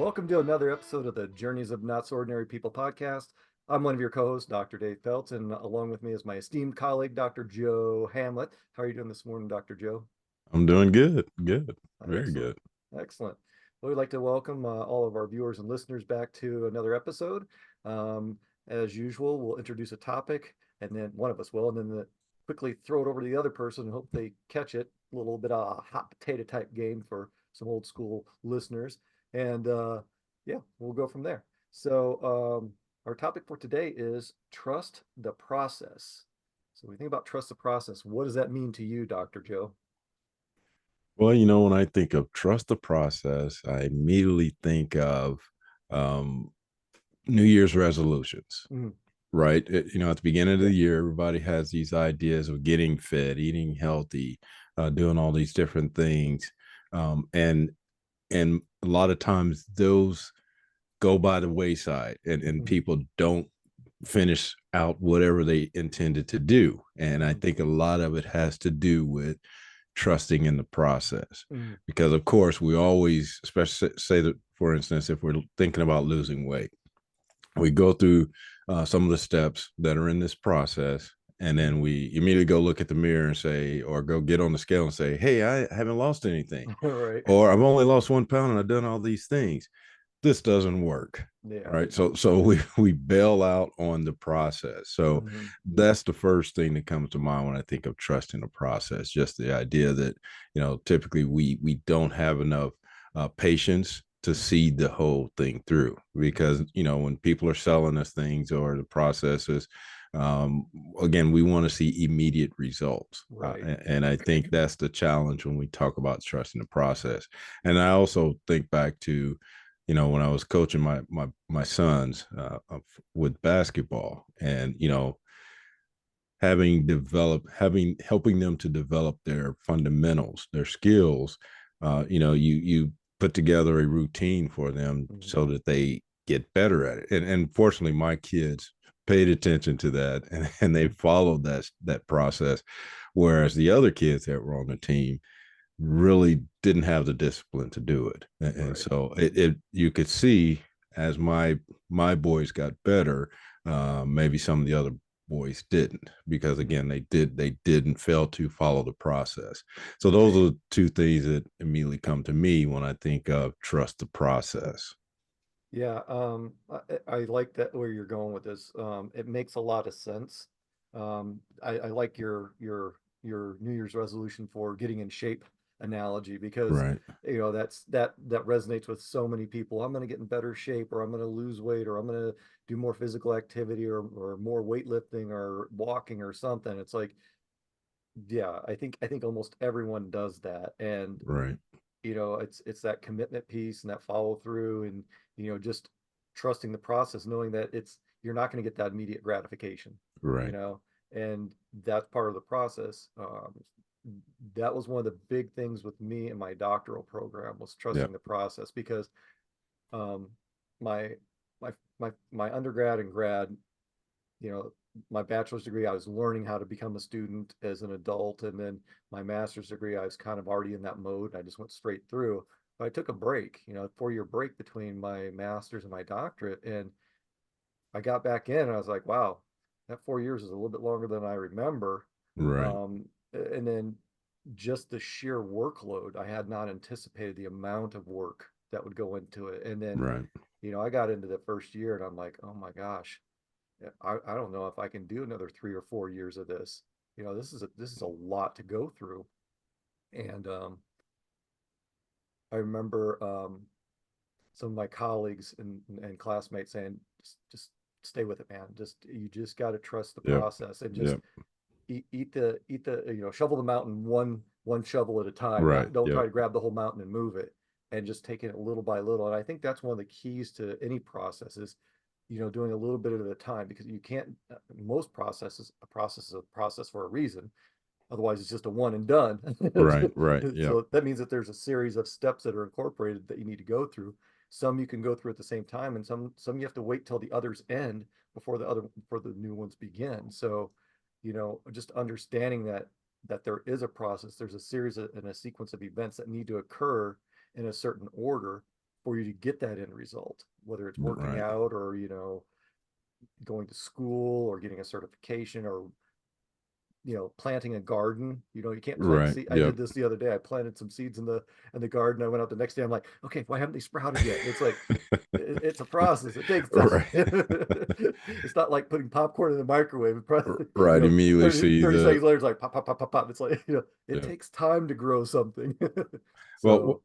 Welcome to another episode of the Journeys of Not So Ordinary People podcast. I'm one of your co-hosts, Dr. Dave Peltz, and along with me is my esteemed colleague, Dr. Joe Hamlett. How are you doing this morning, Dr. Joe? I'm doing good. Good. Very Excellent. good. Excellent. Well, we'd like to welcome all of our viewers and listeners back to another episode. Um, as usual, we'll introduce a topic, and then one of us will, and then quickly throw it over to the other person and hope they catch it. A little bit of a hot potato type game for some old school listeners. And yeah, we'll go from there. So our topic for today is trust the process. So when we think about trust the process, what does that mean to you, Dr. Joe? Well, when I think of trust the process, I immediately think of um, New Year's resolutions, Mm, right? At the beginning of yeah. the year, everybody has these ideas of getting fit, eating healthy, doing all these different things, and a lot of times those go by the wayside, and Mm, people don't finish out whatever they intended to do. And I mm, think a lot of it has to do with trusting in the process. mm, Because of course we always, especially say that, for instance, if we're thinking about losing weight, we go through some of the steps that are in this process, and mm. then we immediately go look at the mirror and say, or go get on the scale and say, hey, I haven't lost anything, Right. or I've only lost 1 pound and I've done all these things. This doesn't work. Yeah. Right. So we bail out on the process. So Hmm. that's the first thing that comes to mind when I think of trusting the process. Just the idea that, typically we don't have enough patience to see the whole thing through, because when people are selling us things or the processes, um, again, we want to see immediate results, Right. and I think that's the challenge when we talk about trusting the process. And I also think back to, when I was coaching my sons with basketball, and helping them to develop their fundamentals, their skills. You put together a routine for them Hmm. so that they get better at it. And fortunately, my kids paid attention to that, and they followed that process, whereas the other kids that were on the team really didn't have the discipline to do it. And Right. so it you could see, as my boys got better, maybe some of the other boys didn't, because Hmm. again, they didn't fail to follow the process. So those Right. are the two things that immediately come to me when I think of trust the process. Yeah. I like that where you're going with this. It makes a lot of sense. I like your New Year's resolution for getting in shape analogy because Right. that resonates with so many people. I'm going to get in better shape, or I'm going to lose weight, or I'm going to do more physical activity, or more weightlifting, or walking, or something. It's like, yeah, I think almost everyone does that, and Right. it's that commitment piece and that follow through, and just trusting the process, knowing that you're not going to get that immediate gratification, you Right. know and that's part of the process. That was one of the big things with me and my doctoral program, was Yeah. trusting the process, because um my my undergrad and grad, you know, my bachelor's degree, I was learning how to become a student as an adult. And then my master's degree, I was kind of already in that mode. I just went straight through. But I took a break, 4 year break between my master's and my doctorate. And I got back in and I was like, wow, that 4 years is a little bit longer than I remember. Right. And then just the sheer workload, I had not anticipated the amount of work that would go into it. And then, Right. I got into the first year and I'm like, oh my gosh, yeah, I don't know if I can do another 3 or 4 years of this. This is a lot to go through. And I remember some of my colleagues and classmates saying, just stay with it, man. You just got to trust the Yep. process, and just Yep. eat the shovel the mountain one shovel at a time. Right. Not Don't try Yep. to grab the whole mountain and move it, and just taking it little by little. And I think that's one of the keys to any process is, doing a little bit at a time, because you can't, most processes, a process is a process for a reason. Otherwise, it's just a one and done. Right. Right. Yep. So that means that there's a series of steps that are incorporated that you need to go through. Some you can go through at the same time, and some you have to wait till the others end before the new ones begin. So, just understanding that there is a process, there's a series and a sequence of events that need to occur in a certain order for you to get that end result, whether it's working Right. out or, going to school or getting a certification or, planting a garden. You can't plant Right. seed. I Yep. did this the other day. I planted some seeds in the garden. I went out the next day. I'm like, okay, why haven't they sprouted yet? It's like it's a process. It takes time. Right. It's not like putting popcorn in the microwave. It probably, Right. Immediately 30, see 30 the seconds later, it's like pop, pop, pop, pop, pop. It's like, it yeah. takes time to grow something. Well, So,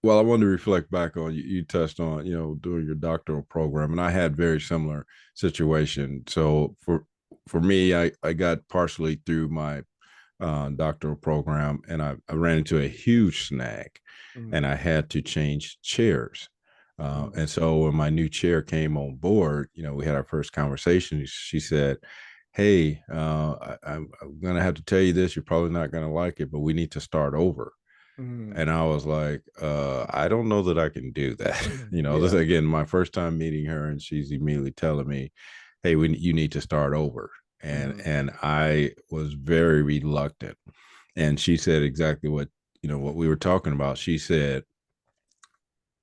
well, I wanted to reflect back on you touched on, doing your doctoral program, and I had very similar situation. So for me, I got partially through my doctoral program, and I ran into a huge snag, mm, and I had to change chairs. mm, And so when my new chair came on board, we had our first conversation. She said, "Hey, I'm gonna have to tell you this. You're probably not gonna like it, but we need to start over." mm. And I was like, I don't know that I can do that. This Yeah. again, my first time meeting her, and she's immediately telling me, "Hey, you need to start over." And Mm, and I was very reluctant. And she said exactly what we were talking about. She said,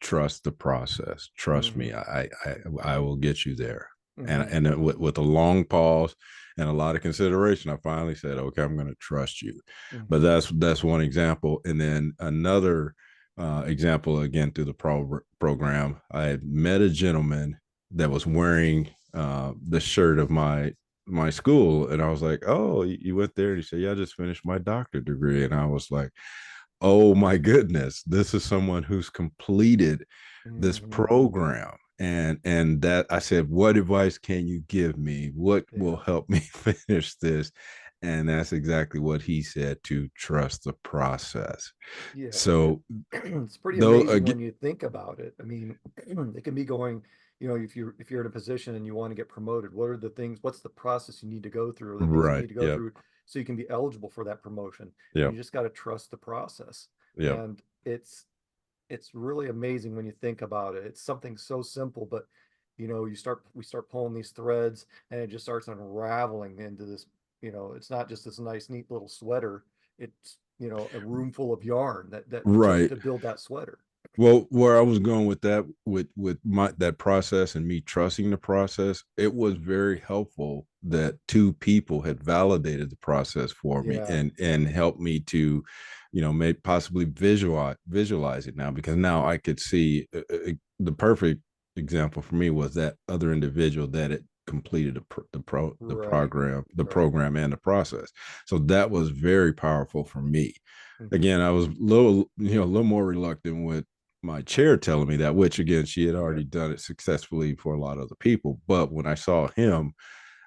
"Trust the process. Trust me. mm, I will get you there." And mm, and then with a long pause and a lot of consideration, I finally said, "Okay, I'm going to trust you." But mm, that's one example, and then another example again through the program. I had met a gentleman that was wearing the shirt of my school, and I was like, "Oh, you went there?" And he said, "Yeah, I just finished my doctorate degree," and I was like, oh my goodness, this is someone who's completed this mm. program. And that I said, what advice can you give me? What will Yeah. help me finish this? And that's exactly what he said, to trust the process. Yeah, So it's pretty though amazing when again, you think about it. I mean, it can be going, if you're in a position and you want to get promoted, what are the things, what's the process you need to go through, or the things you right. need to go Yep. through so you can be eligible for that promotion. And Yep. you just got to trust the process. Yep. And it's really amazing when you think about it. It's something so simple, but we start pulling these threads and it just starts unraveling into this, it's not just this nice, neat little sweater. It's, a room full of yarn that Right. to build that sweater. Well, where I was going with that, with my that process and me trusting the process, it was very helpful that two people had validated the process for me Yeah. and helped me to, maybe possibly visualize it now, because now I could see the perfect example for me was that other individual that had completed Right. the Right. program and the process. So that was very powerful for me. Hmm. Again, I was a little more reluctant with my chair telling me that, which again, she had Yeah. already done it successfully for a lot of other people. But when I saw him,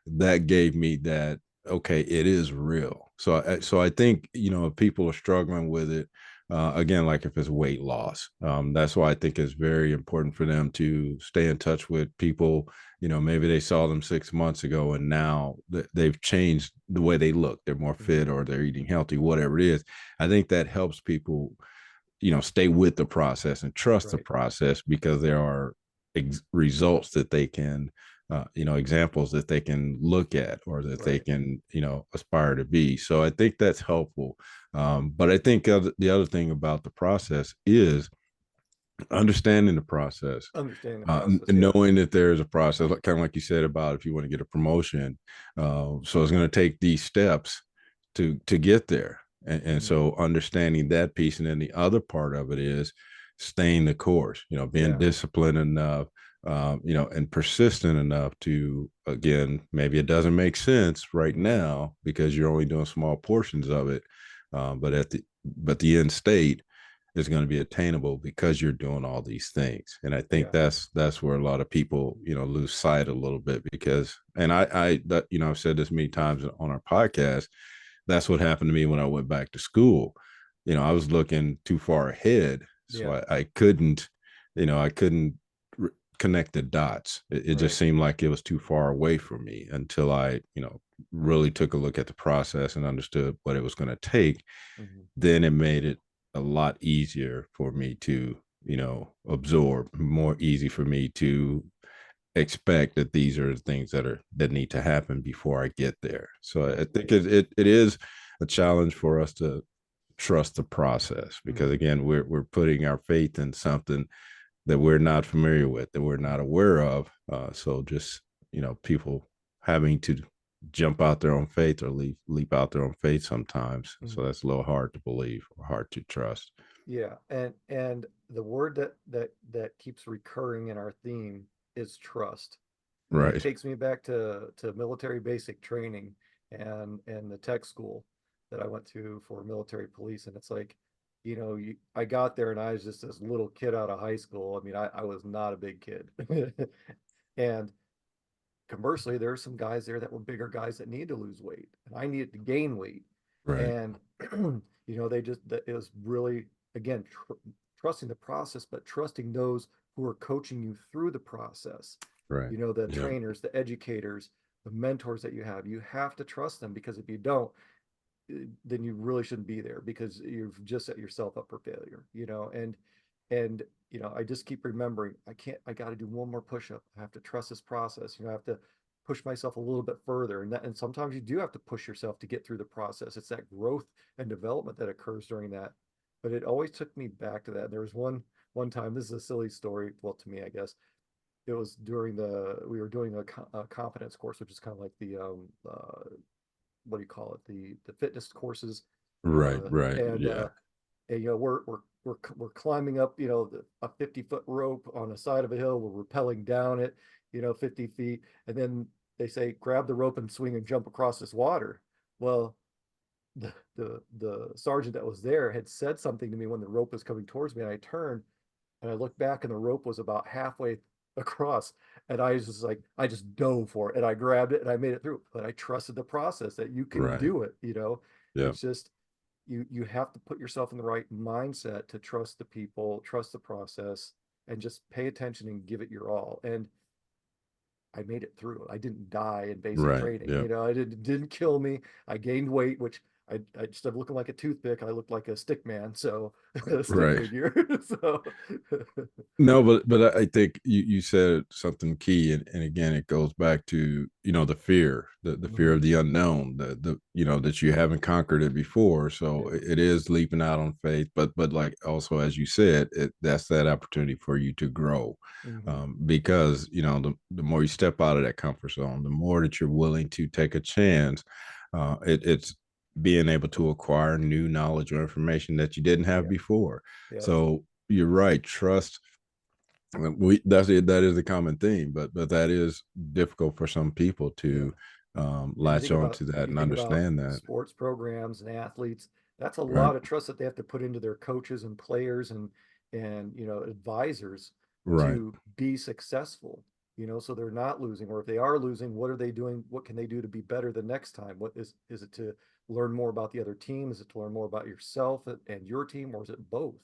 that gave me that, okay, it is real. So I think, if people are struggling with it, again, like if it's weight loss, that's why I think it's very important for them to stay in touch with people. Maybe they saw them 6 months ago and now they've changed the way they look. They're more fit, Hmm. or they're eating healthy, whatever it is. I think that helps people, stay with the process and trust the Right. process, because there are results that they can, examples that they can look at, or that they Right. can, aspire to be. So I think that's helpful. But I think the other thing about the process is understanding the process, Understanding the process. Yeah. knowing that there's a process, like, kind of like you said about if you want to get a promotion. So it's going to take these steps to get there, and Hmm. so understanding that piece, and then the other part of it is staying the course. Being Yeah. disciplined enough, and persistent enough to, again, maybe it doesn't make sense right Hmm. now because you're only doing small portions of it, but the end state is going to be attainable because you're doing all these things. And I think Yeah. that's where a lot of people, lose sight a little bit, because, and I've said this many times on our podcast, that's what happened to me when I went back to school. I was looking too far ahead. So Yeah. I couldn't, I couldn't connect the dots. It just Right. seemed like it was too far away from me until I, really took a look at the process and understood what it was going to take. Hmm. Then it made it a lot easier for me to, absorb, more easy for me to expect that these are the things that need to happen before I get there. So I think it is a challenge for us to trust the process, because Hmm. again, we're putting our faith in something that we're not familiar with, that we're not aware of. So just, people having to jump out their own faith or leap out their own faith sometimes. So Mhm. that's a little hard to believe or hard to trust. Yeah, and the word that keeps recurring in our theme is trust. And it Right. takes me back to military basic training and the tech school that I went to for military police. And it's like, I got there and I was just this little kid out of high school. I mean, I was not a big kid. And conversely, there are some guys there that were bigger guys that needed to lose weight, and I needed to gain weight. Right. And it was really, again, trusting the process, but trusting those who are coaching you through the process. Right. The Yeah. trainers, the educators, the mentors that you have. You have to trust them, because if you don't, then you really shouldn't be there, because you've just set yourself up for failure. And I just keep remembering, I got to do one more push-up. I have to trust this process. I have to push myself a little bit further. And sometimes you do have to push yourself to get through the process. It's that growth and development that occurs during that. But it always took me back to that. There was one time, this is a silly story, well, to me, I guess. It was during we were doing a competence course, which is kind of like the what do you call it, the fitness courses. Right. Right. And Yeah. we're climbing up, a 50-foot rope on the side of a hill. We're rappelling down it, 50 feet. And then they say, grab the rope and swing and jump across this water. Well, the sergeant that was there had said something to me when the rope was coming towards me, and I turned and I looked back, and the rope was about halfway across. And I was just like, I just dove for it, and I grabbed it and I made it through. But I trusted the process that you can Right. do it. Yeah. It's just, you have to put yourself in the right mindset to trust the people, trust the process, and just pay attention and give it your all. And I made it through. I didn't die in basic Right. training. Yeah. I didn't kill me. I gained weight, which I instead of looking like a toothpick, I looked like a stick man. So a stick Right. figure. So No, but I think you said something key, and again, it goes back to the fear, the fear mhm, of the unknown, the that you haven't conquered it before. So yeah. it is leaping out on faith, but like also as you said, that's that opportunity for you to grow, Hmm. because the more you step out of that comfort zone, the more that you're willing to take a chance. It's being able to acquire new knowledge or information that you didn't have Yeah. before. Yeah. So you're right. Trust. That's it. That is a common theme, but that is difficult for some people Yeah. to And latch on to that you and think about understand that. sports programs and athletes, that's a Right. lot of trust that they have to put into their coaches and players and advisors Right. to be successful. So they're not losing, or if they are losing, what are they doing? What can they do to be better the next time? What is it, to learn more about the other team? Is it to learn more about yourself and your team, or is it both?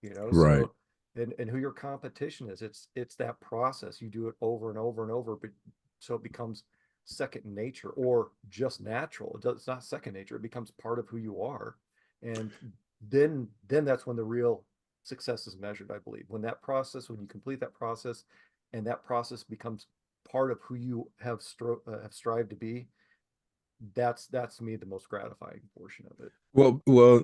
Right. So, and who your competition is. It's that process. You do it over and over and over, but so it becomes second nature, or just natural. It's not second nature. It becomes part of who you are. And then that's when the real success is measured, I believe. When you complete that process, and that process becomes part of who you have strived to be, that's to me the most gratifying portion of it. Well,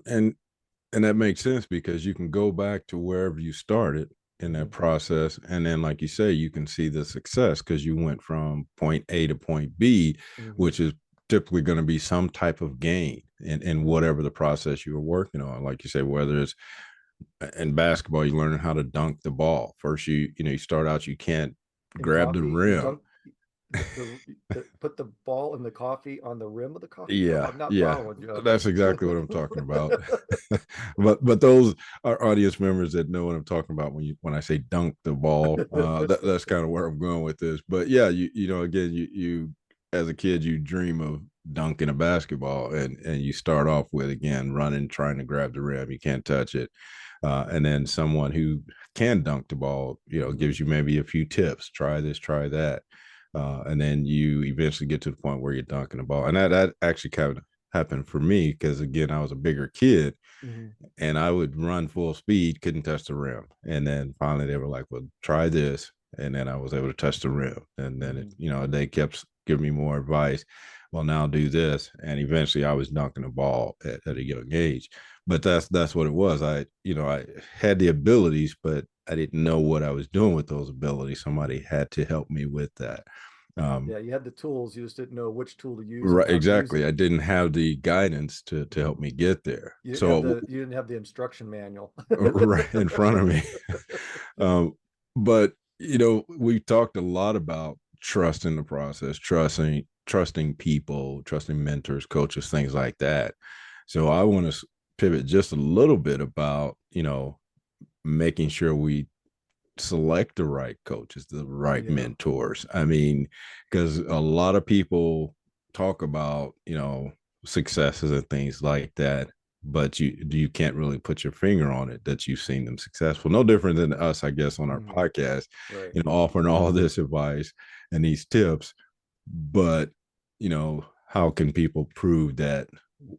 and that makes sense because you can go back to wherever you started in that Hmm. process, and then like you say, you can see the success because you went from point A to point B, Hmm. which is typically going to be some type of gain in Hmm. whatever the process you were working on. Like you say, whether it's in basketball, you learn how to dunk the ball. First, you start out, you can't In grab the coffee, you rim. dunk the put the ball in the coffee on the rim of the coffee cup. Yeah, I'm not yeah, following you. that's exactly what I'm talking about. But those are audience members that know what I'm talking about when I say dunk the ball. That's kind of where I'm going with this. But yeah, again, you as a kid you dream of dunking a basketball, and you start off with again running, trying to grab the rim. You can't touch it, and then someone who can dunk the ball, Mhm, gives you maybe a few tips. Try this, try that, and then you eventually get to the point where you're dunking the ball. And that actually kind of happened for me because again, I was a bigger kid mhm, and I would run full speed, couldn't touch the rim. And then finally they were like, well, try this. And then I was able to touch the rim. And then mhm. they kept giving me more advice. Well, now do this. And eventually I was dunking the ball at a young age. But that's what it was. I had the abilities, but I didn't know what I was doing with those abilities. Somebody had to help me with that. Yeah, you had the tools, you just didn't know which tool to use and Right, how to use exactly. it. I didn't have the guidance to help me get there. So You didn't have the instruction manual. right in front of me. um, but we talked a lot about trust in the process, trusting people, trusting mentors, coaches, things like that. So I want to pivot just a little bit about making sure we select the right coaches, the right Yeah. mentors. I mean, because a lot of people talk about, successes and things like that, but you can't really put your finger on it that you've seen them successful. No different than us, I guess, on our Mhm. podcast, Right. offering all this advice and these tips. But, how can people prove that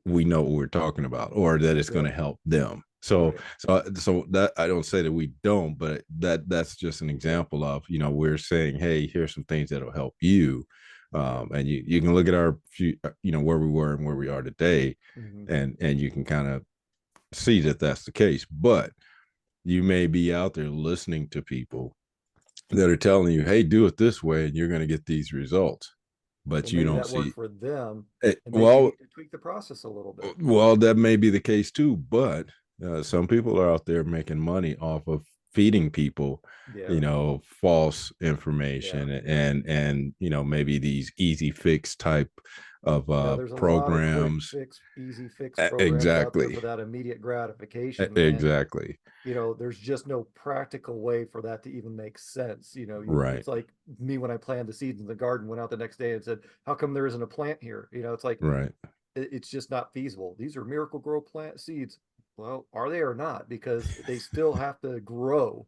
we know what we're talking about or that it's going Yeah. to help them? So, Right. so that I don't say that we don't, but that's just an example of, we're saying, hey, here's some things that'll help you. And you can look at our few, where we were and where we are today, Mhm. and you can kind of see that that's the case. But you may be out there listening to people that are telling you, hey, do it this way, and you're going to get these results, but And you maybe don't that worked see for them, it. and maybe you Well, need to tweak the process a little bit. that may be the case too, but some people are out there making money off of feeding people, Yeah. false Yeah. information and maybe these easy fix type of Yeah, there's a lot of quick programs. fix, easy fix programs out there Exactly. for that immediate gratification. And, Exactly. there's just no practical way for that to even make sense. Right. It's like me when I planted the seeds in the garden, went out the next day and said, how come there isn't a plant here? It's like, Right. it's just not feasible. These are miracle grow plant seeds. Well, are they or not? Because they still have to grow.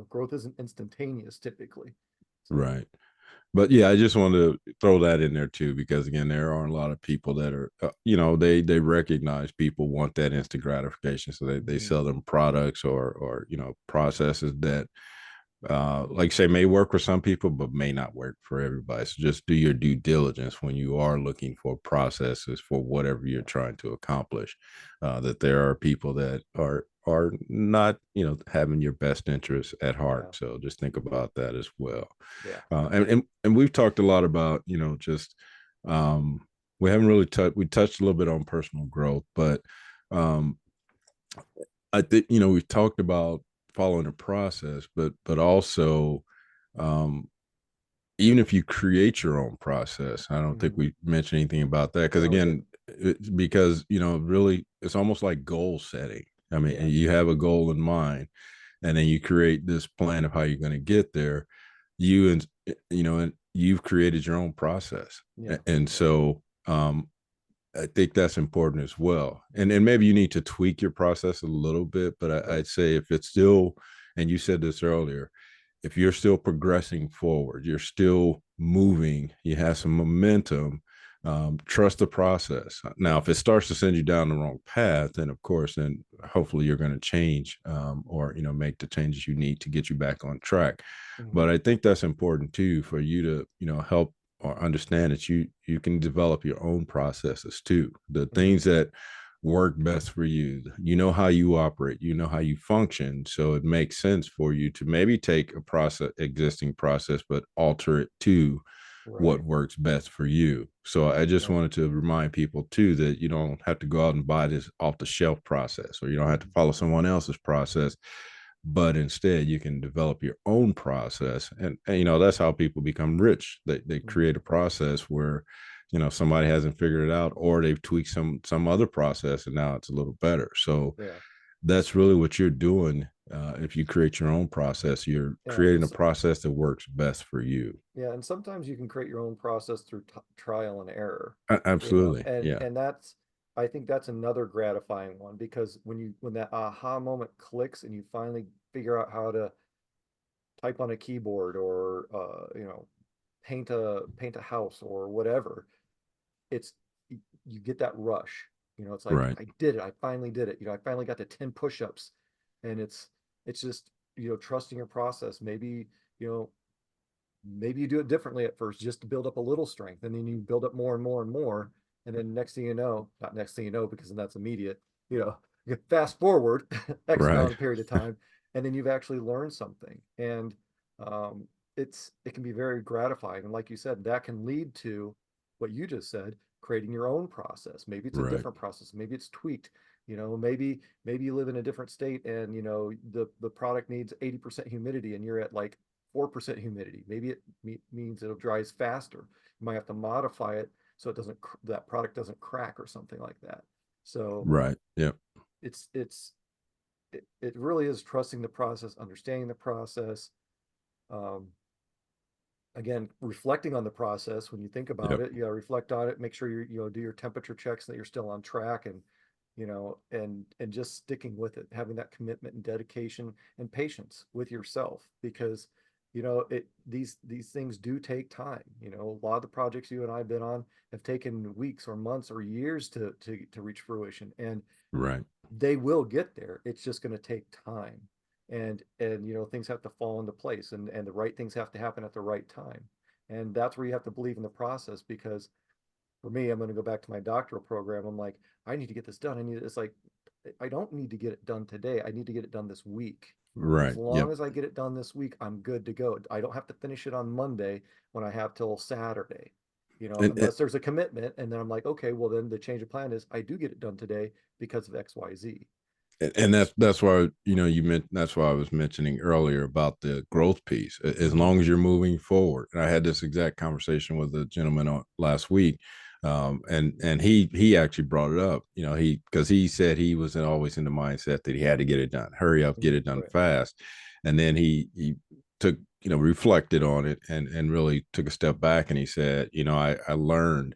Growth isn't instantaneous typically. So, Right. But yeah, I just wanted to throw that in there too, because again, there are a lot of people that are, they recognize people want that instant gratification, so they mhm, sell them products or processes that, like say, may work for some people, but may not work for everybody. So just do your due diligence when you are looking for processes for whatever you're yeah, trying to accomplish. That there are people that are not, having your best interests at heart. yeah, So just think about that as well. yeah. And we've talked a lot about, just um, we haven't really touched. We touched a little bit on personal growth, but um, I think we've talked about following a process, but also um, even if you create your own process, I don't think Mhm. we mentioned anything about that because No, we again, didn't. because really, it's almost like goal setting. I mean, Yeah. you have a goal in mind, and then you create this plan of how you're going to get there. And you've created your own process, Yeah. and Yeah. so I think that's important as well. And maybe you need to tweak your process a little bit, but Right. I'd say if it's still, and you said this earlier, if you're still progressing forward, you're still moving, you have some momentum, trust the process. Now, if it starts to send you down the wrong path, then of course, then hopefully you're going to change, or make the changes you need to get you back on track. Mhm. But I think that's important too for you to help or understand that you can develop your own processes too. The Mhm. things that work best for you. You know how you operate, you know how you function. So it makes sense for you to maybe take a existing process, but alter it to what Right. works best for you. So I just Yeah. wanted to remind people too that you don't have to go out and buy this off the shelf process, or you don't have to Mhm. follow someone else's process, but instead you can develop your own process. And that's how people become rich. They Mhm. create a process where somebody hasn't figured it out, or they've tweaked some other process and now it's a little better. So Yeah. that's really what you're doing. If you create your own process, you're Yeah. creating a process that works best for you. Yeah, and sometimes you can create your own process through t trial and error, Absolutely. and Yeah. I think that's another gratifying one, because when that aha moment clicks and you finally figure out how to type on a keyboard, or paint a house or whatever, it's you get that rush. It's like, Right. I did it. I finally did it. I finally got to 10 push-ups, and it's just, trusting your process. You know, maybe you do it differently at first just to build up a little strength, and then you build up more and more and more, and then next thing you know, not next thing you know, because then that's immediate, you fast forward X amount Right. of period of time, and then you've actually learned something. And um, it can be very gratifying. And like you said, that can lead to what you just said, creating your own process. Maybe it's a Right. different process. Maybe it's tweaked. Maybe you live in a different state and the product needs 80% humidity and you're at like 4% humidity. Maybe it means it'll dries faster. You might have to modify it so it doesn't that product doesn't crack or something like that. So Right. Yep. it's it really is trusting the process, understanding the process. Um, Again, reflecting on the process when you think about Yep. it, reflect on it, make sure do your temperature checks that you're still on track and and just sticking with it, having that commitment and dedication and patience with yourself because these things do take time. A lot of the projects you and I have been on have taken weeks or months or years to reach fruition, and Right. they will get there. It's just going to take time. And things have to fall into place and the right things have to happen at the right time. And that's where you have to believe in the process because for me, I'm going to go back to my doctoral program. I'm like, I need to get this done. It's like, I don't need to get it done today. I need to get it done this week. As Right. long Yep. as I get it done this week, I'm good to go. I don't have to finish it on Monday when I have till Saturday, And unless there's a commitment. And then I'm like, okay, well, then the change of plan is I do get it done today because of XYZ. and that's why you meant that's why I was mentioning earlier about the growth piece. As Mm-hmm. long as you're moving forward, and I had this exact conversation with a gentleman last week, and he actually brought it up. He because he said he was always in the mindset that he had to get it done, hurry up, get it done Right. fast, and then he took reflected on it and really took a step back and he said, I learned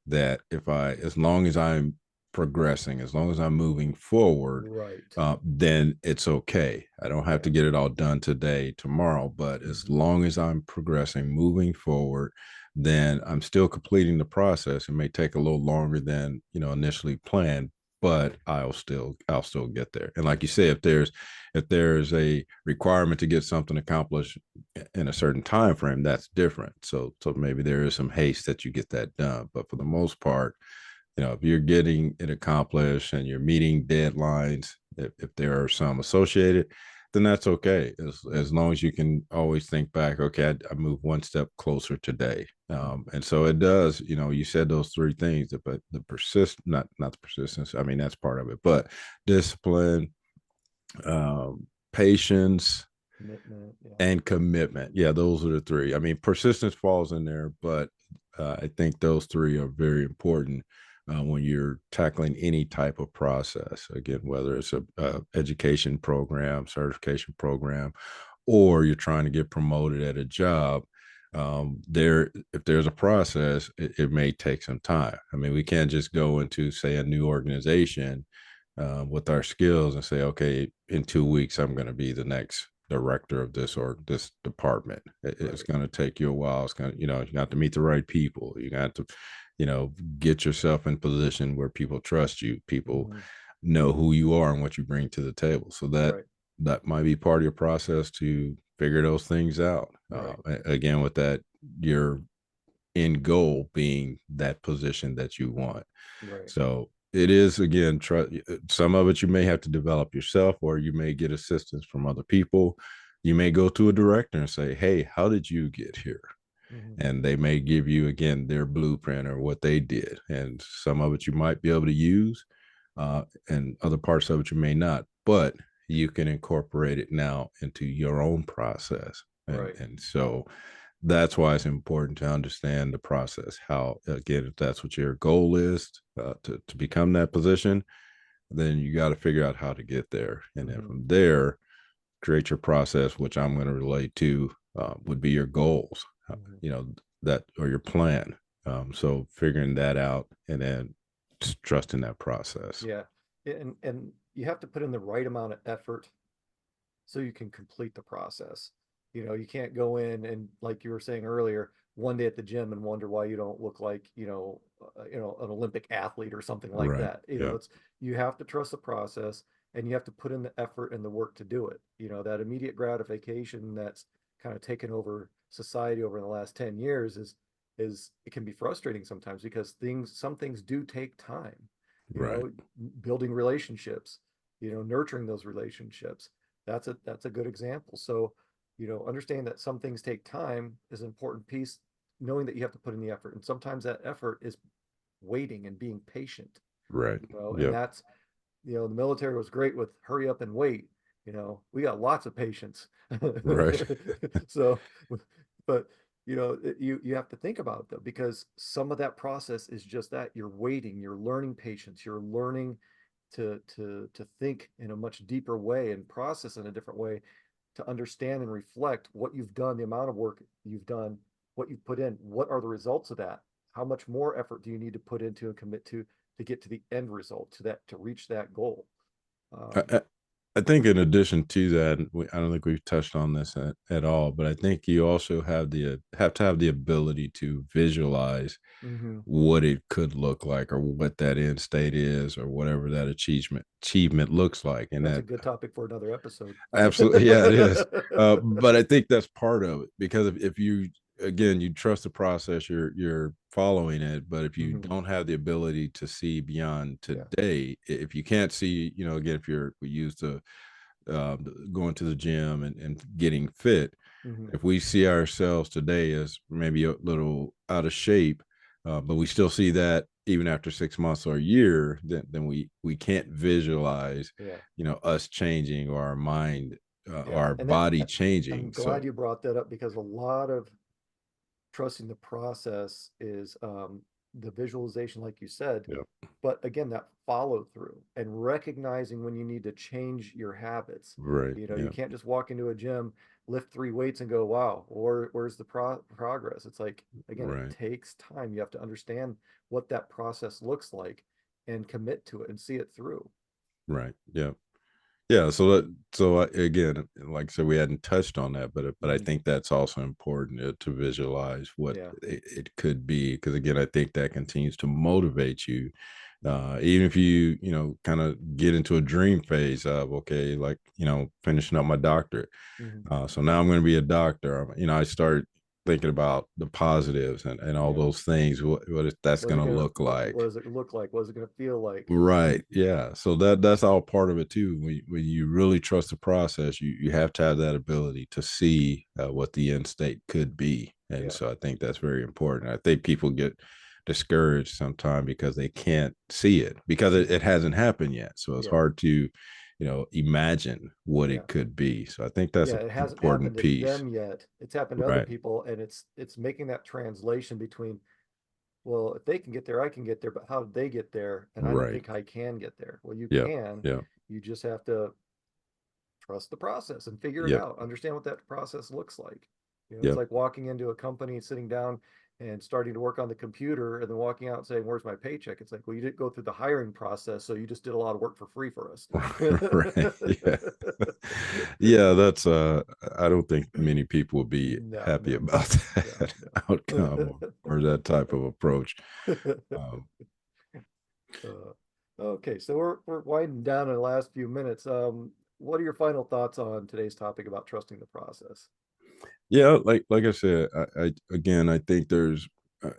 that if I as long as I'm progressing, as long as I'm moving forward, Right. then it's okay. I don't have Yeah. to get it all done today, tomorrow, but as Mm-hmm. long as I'm progressing, moving forward, then I'm still completing the process. It may take a little longer than initially planned, but I'll still get there. And like you say, if there's a requirement to get something accomplished in a certain time frame, that's different. So maybe there is some haste that you get that done, but for the most part, if you're getting it accomplished and you're meeting deadlines, if there are some associated, then that's okay. As long as you can always think back, okay, I moved one step closer today. Mm-hmm. And so it does, you said those three things, but the not the persistence. I mean, that's part of it, but discipline, patience, Commitment. Yeah. and commitment. Yeah, those are the three. I mean, persistence falls in there, but I think those three are very important when you're tackling any type of process. Again, whether it's a education program, certification program, or you're trying to get promoted at a job. If there's a process, it may take some time. I mean, we can't just go into, say, a new organization with our skills and say, okay, in 2 weeks, I'm going to be the next director of this or this department. It's Right. going to take you a while. It's going to, you got to meet the right people. You got to, get yourself in position where people trust you. People Mm-hmm. know who you are and what you bring to the table. So that Right. that might be part of your process to figure those things out. Right. Again, with that, your end goal being that position that you want. Right. So it is again, some of it you may have to develop yourself, or you may get assistance from other people. You may go to a director and say, "Hey, how did you get here?" Mm-hmm. And they may give you again their blueprint or what they did, and some of it you might be able to use, and other parts of it you may not. But you can incorporate it now into your own process, and Right. and so that's why it's important to understand the process. How, again, if that's what your goal is, to become that position, then you got to figure out how to get there, and then Mm-hmm. from there create your process, which I'm going to relate to, would be your goals, Mm-hmm. that, or your plan. So figuring that out and then just trusting that process. Yeah. And you have to put in the right amount of effort so you can complete the process. You can't go in and like you were saying earlier, one day at the gym and wonder why you don't look like, an Olympic athlete or something like Right. that. Yeah. You have to trust the process and you have to put in the effort and the work to do it. That immediate gratification that's kind of taken over society over the last 10 years is it can be frustrating sometimes because some things do take time, you Right. know, building relationships, nurturing those relationships, that's a good example. So, understand that some things take time is an important piece, knowing that you have to put in the effort. And sometimes that effort is waiting and being patient, Right. and Yep. that's, the military was great with hurry up and wait. We got lots of patience. Right. So, but you have to think about it though, because some of that process is just that you're waiting, you're learning patience, you're learning to think in a much deeper way and process in a different way, to understand and reflect what you've done, the amount of work you've done, what you've put in, what are the results of that, how much more effort do you need to put into and commit to get to the end result, to reach that goal. I, um, I I think in addition to that, I don't think we've touched on this at all, but I think you also have to have the ability to visualize mhm. what it could look like or what that end state is or whatever that achievement looks like. And That's a that good topic for another episode. absolutely, yeah, it is. But I think that's part of it because if you again you trust the process, you're following it. But if you Mhm. don't have the ability to see beyond Yeah. today, if you can't see, again, if we use the going to the gym and getting fit, Mhm. if we see ourselves today as maybe a little out of shape, but we still see that even after 6 months or a year, then we can't visualize, Yeah. us changing or our mind or Yeah. our And that body changing. I'm glad So you brought that up, because a lot of trusting the process is the visualization, like you said, yeah, but again, that follow through and recognizing when you need to change your habits. right, You yeah, can't just walk into a gym, lift 3 weights and go, wow, where's the progress? It's like, again, it right, takes time. You have to understand what that process looks like and commit to it and see it through. right, yeah. Yeah, again, like I said, we hadn't touched on that, but I Mhm. think that's also important to visualize what Yeah. it could be, because again, I think that continues to motivate you, Mhm. even if you kind of get into a dream phase of okay, like finishing up my doctorate. Mhm. So now I'm going to be a doctor. I start thinking about the positives and all Yeah. those things. What that's What is going it to gonna, look what like. does it look like? What is it gonna feel like? Right. Yeah. So that's all part of it too. When you really trust the process, you have to have that ability to see what the end state could be. And Yeah. so I think that's very important. I think people get discouraged sometimes because they can't see it because it Mhm. hasn't happened yet. So it's Yeah. hard to, imagine what Yeah. it could be. So I think that's Yeah, an it hasn't important happened to piece. them yet. It's happened to other Right. people, and it's making that translation between, well, if they can get there, I can get there, but how did they get there? And I don't Right. think I can get there. Well, you Yeah. can. Yeah. You just have to trust the process and figure it Yep. out. Understand what that process looks like. It's Yep. like walking into a company, sitting down and starting to work on the computer, and then walking out and saying, "Where's my paycheck?" It's like, well, you didn't go through the hiring process, so you just did a lot of work for free for us. Right. Yeah. Yeah, that's I don't think many people would be No, happy no, about no, that outcome or that type of approach. no. Um, Uh, okay, so we're winding down in the last few minutes. What are your final thoughts on today's topic about trusting the process? yeah, like I said, I again I think there's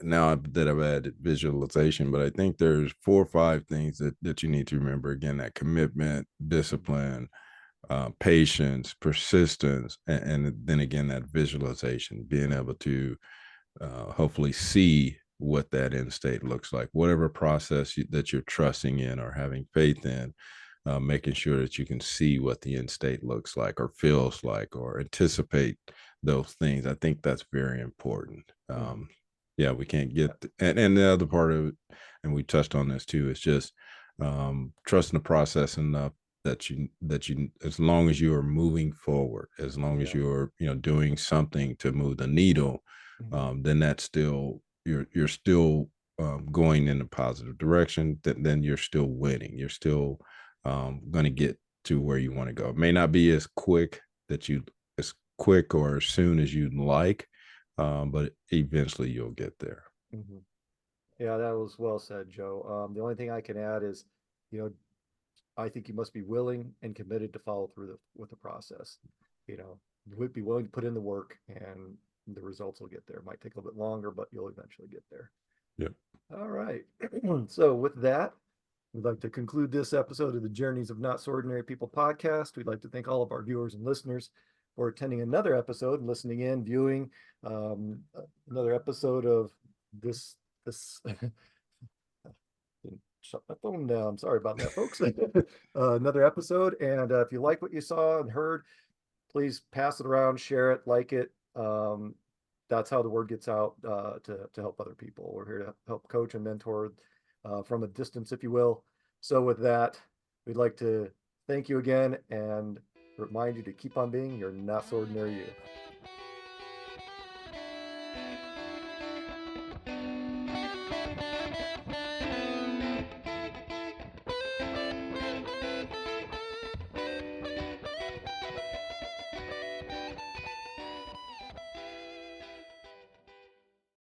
now that I've added visualization, but I think there's 4 or 5 things that you need to remember. Again, that commitment, Mhm. discipline, patience, persistence, and then again that visualization, being able to hopefully see what that end state looks like, whatever process that you're trusting in or having faith in, making sure that you can see what the end state looks like or feels like or anticipate those things. I think that's very important. Mhm. Yeah, we can't Yeah, and the other part of it, and we touched on this too, is just trusting the process enough that you as long as you are moving forward, as long as yeah. you're doing something to move the needle, Mhm. then that's still you're still going in a positive direction. Then you're still winning. You're still going to get to where you want to go. It may not be as quick or as soon as you'd like, but eventually you'll get there. Mhm. Yeah, that was well said, Joe. The only thing I can add is, you know, I think you must be willing and committed to follow through with the process. You would be willing to put in the work, and the results will get there. It might take a little bit longer, but you'll eventually get there. Yep. All right. So with that, We'd like to conclude this episode of the Journeys of Not So Ordinary People podcast. We'd like to thank all of our viewers and listeners for attending another episode, listening in, viewing um, another episode of this shut my phone down. Sorry about that, folks. Another episode. And if you like what you saw and heard, please pass it around, share it, like it. That's how the word gets out to help other people. We're here to help coach and mentor from a distance, if you will. So with that, we'd like to thank you again and remind you to keep on being your not so ordinary you.